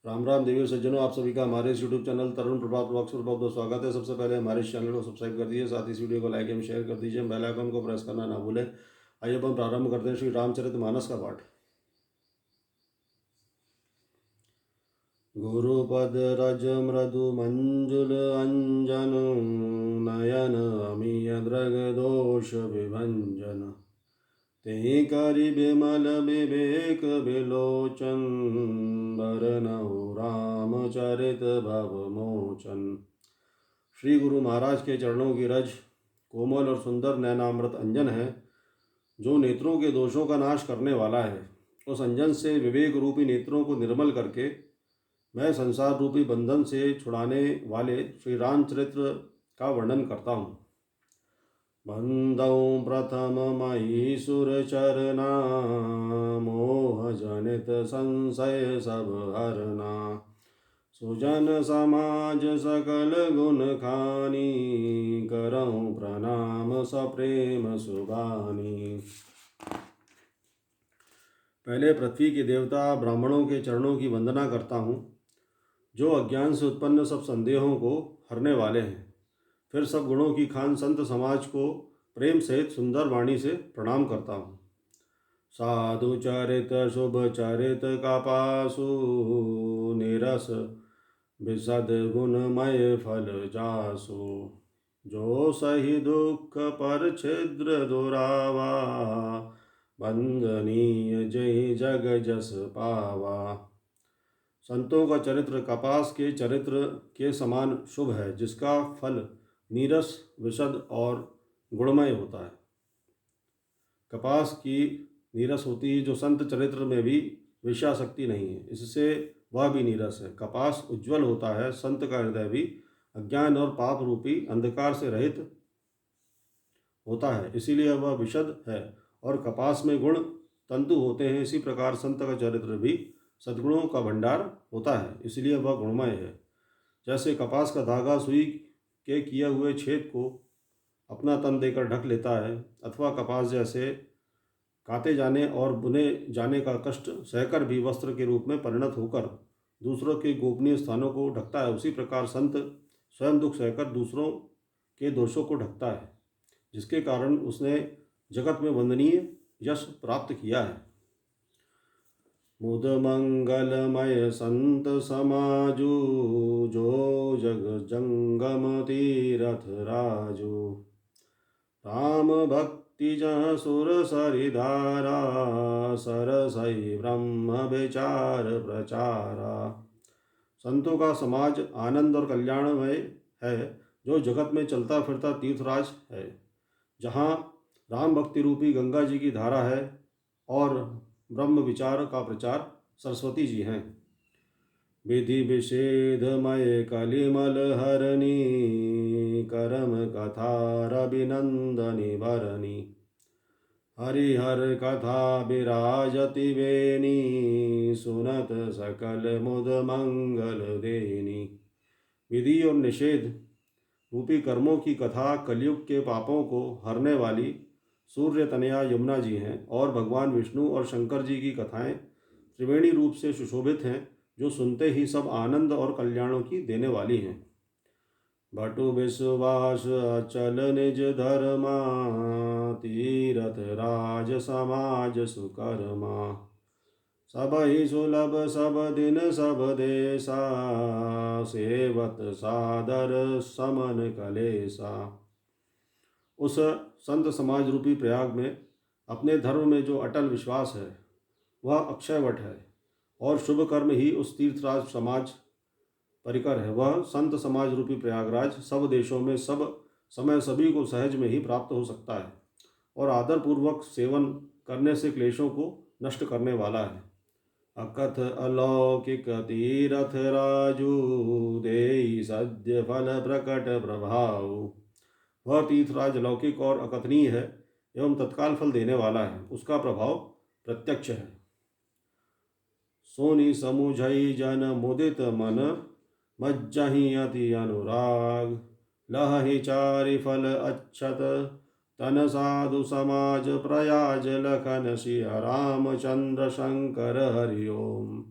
राम राम देवी सज्जनों, आप सभी का हमारे इस यूट्यूब चैनल तरुण प्रभात ब्लॉग्स पर बहुत बहुत स्वागत है। सबसे पहले हमारे इस चैनल को सब्सक्राइब कर दीजिए, साथ ही इस वीडियो को लाइक एवं शेयर कर दीजिए, बेल आइकन को प्रेस करना ना भूलें। आइए अब हम प्रारंभ करते हैं श्री रामचरितमानस का पाठ। गुरुपद रज मृदु मंजुल अंजन नयन अमीय दृग दोष विभंजन तेहि करि विमल विवेक विलोचन बरनहु रामचरित भव मोचन। श्री गुरु महाराज के चरणों की रज कोमल और सुंदर नैनामृत अंजन है, जो नेत्रों के दोषों का नाश करने वाला है। उस अंजन से विवेक रूपी नेत्रों को निर्मल करके मैं संसार रूपी बंधन से छुड़ाने वाले श्री रामचरित्र का वर्णन करता हूँ। बंदौ प्रथम मही सुर चरना मोह जनित संशय सब हरना सुजन समाज सकल गुण खानी करऊं प्रणाम सप्रेम सुबानी। पहले पृथ्वी के देवता ब्राह्मणों के चरणों की वंदना करता हूँ, जो अज्ञान से उत्पन्न सब संदेहों को हरने वाले हैं। फिर सब गुणों की खान संत समाज को प्रेम सहित सुंदर वाणी से प्रणाम करता हूँ। साधु चरित शुभ चरित का पासु निरस विशद गुणमय फल जासु जो सही दुख पर छिद्र दुरावा वंदनीय जय जग जस पावा। संतों का चरित्र कपास के चरित्र के समान शुभ है, जिसका फल नीरस विशद और गुणमय होता है। कपास की नीरस होती है, जो संत चरित्र में भी विषयाशक्ति नहीं है, इससे वह भी नीरस है। कपास उज्ज्वल होता है, संत का हृदय भी अज्ञान और पाप रूपी अंधकार से रहित होता है, इसीलिए वह विशद है। और कपास में गुण तंतु होते हैं, इसी प्रकार संत का चरित्र भी सद्गुणों का भंडार होता है, इसलिए वह गुणमय है। जैसे कपास का धागा सुई के किए हुए छेद को अपना तन देकर ढक लेता है, अथवा कपास जैसे काते जाने और बुने जाने का कष्ट सहकर भी वस्त्र के रूप में परिणत होकर दूसरों के गोपनीय स्थानों को ढकता है, उसी प्रकार संत स्वयं दुख सहकर दूसरों के दोषों को ढकता है, जिसके कारण उसने जगत में वंदनीय यश प्राप्त किया है। मुद मंगलमय संत समाजु जो जग जंगम तीरथ राजू राम भक्ति जहाँ सुर सरिधारा सरसई ब्रह्म विचार प्रचारा। संतों का समाज आनंद और कल्याणमय है, जो जगत में चलता फिरता तीर्थराज है, जहाँ राम भक्ति रूपी गंगा जी की धारा है और ब्रह्म विचार का प्रचार सरस्वती जी हैं। विधि विषेधमय कलिमल हरणी करम कथार अभिनंदनी भरणी हरिहर कथा विराजति वेणी सुनत सकल मुद मंगल देनी। विधि और निषेध रूपी कर्मों की कथा कलयुग के पापों को हरने वाली सूर्य तनया यमुना जी हैं, और भगवान विष्णु और शंकर जी की कथाएं त्रिवेणी रूप से सुशोभित हैं, जो सुनते ही सब आनंद और कल्याणों की देने वाली हैं। भटु विश्वास अचल निज धर्मा तीरथ राज समाज सुकर्मा सब ही सुलभ सब दिन सब देशा सेवत सादर समन कलेसा। उस संत समाज रूपी प्रयाग में अपने धर्म में जो अटल विश्वास है, वह अक्षयवट है, और शुभ कर्म ही उस तीर्थराज समाज परिकर है। वह संत समाज रूपी प्रयागराज सब देशों में सब समय सभी को सहज में ही प्राप्त हो सकता है, और आदर पूर्वक सेवन करने से क्लेशों को नष्ट करने वाला है। अकथ अलौकिक तीरथ राजू देई सद्य फल प्रकट प्रभाव। वह तीर्थराज अलौकिक और अकथनीय है एवं तत्काल फल देने वाला है, उसका प्रभाव प्रत्यक्ष है। सोनी समुझई जन मुदित मन मज्जहि अति अनुराग लहि चारि फल अच्छत तन साधु समाज प्रयाज लखन सिया रामचंद्र शंकर हरि ओम।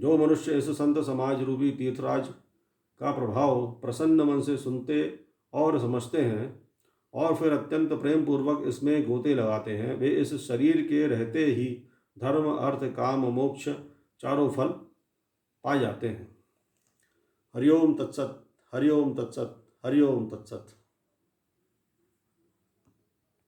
जो मनुष्य इस संत समाज रूपी तीर्थराज का प्रभाव प्रसन्न मन से सुनते और समझते हैं और फिर अत्यंत प्रेम पूर्वक इसमें गोते लगाते हैं, वे इस शरीर के रहते ही धर्म अर्थ काम मोक्ष चारों फल पा जाते हैं। हरिओम तत्सत, हरिओम तत्सत, हरिओम तत्सत।